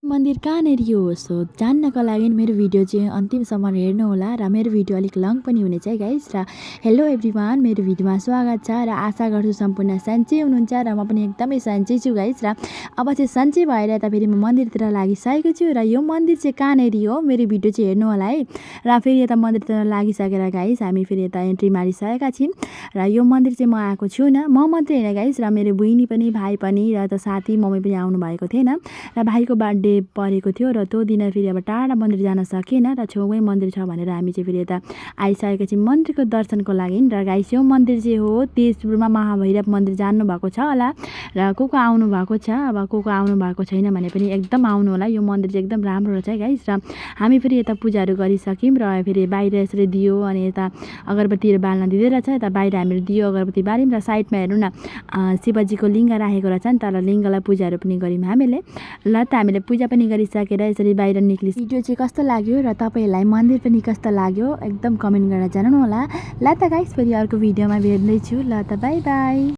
मन्दिर कहाँनेरि हो सो जान्नको लागि मेरो भिडियो चाहिँ अन्तिमसम्म हेर्नुहोला र मेरो भिडियो अलिक लङ पनि हुनेछ है गाइस। र हेलो एभ्रिवान, मेरो भिडियोमा स्वागत छ र आशा गर्छु सम्पूर्ण सन्चै हुनुहुन्छ र म पनि एकदमै सन्चै छु गाइस। र अब चाहिँ सन्चै भएर यता फेरि म मन्दिरतिर लागिसकेको छु र यो मन्दिर चाहिँ कहाँनेरि हो मेरो भिडियो चाहिँ हेर्नु होला है। र फेरि यता मन्दिरतिर लागिसकेर गाइस हामी फेरि यता एन्ट्री मारिसकेका छौँ र यो मन्दिर चाहिँ म आएको छुइनँ, म मात्रै होइन गाइस र मेरो बहिनी पनि भाइ पनि र यता साथी मम्मी पनि आउनु भएको थिएन र भाइको बर्थडे परेको थियो र त्यो दिन फेरि अब टाढा मन्दिर जान सकिएन र छेउमै मन्दिर छ भनेर हामी चाहिँ फेरि यता आइसकेका छौँ मन्दिरको दर्शनको लागि। र गाइस यो मन्दिर चाहिँ हो तेजपुरमा महाभैरव मन्दिर जान्नुभएको छ होला र को आउनु भएको छ, अब को आउनु भएको छैन भने पनि एकदम आउनु होला। यो मन्दिर चाहिँ एकदम राम्रो रहेछ है गाइस। र हामी फेरि यता पूजाहरू गरिसक्यौँ र फेरि बाहिर यसरी दियो अनि यता अगरबत्तीहरू बाल्न दिँदै रहेछ। यता बाहिर हामीले दियो अगरबत्ती बाल्यौँ र साइडमा हेर्नु न शिवजीको लिङ्ग राखेको रहेछ नि त, र लिङ्गलाई पूजाहरू पनि गऱ्यौँ हामीले। ल त हामीले पूजा पनि गरिसकेर यसरी बाहिर निक्लिस। भिडियो चाहिँ कस्तो लाग्यो र तपाईँहरूलाई मन्दिर पनि कस्तो लाग्यो एकदम कमेन्ट गरेर जनाउनु होला। ल त गाइस फेरि अर्को भिडियोमा भेट्दैछु। ल त बाई बाई।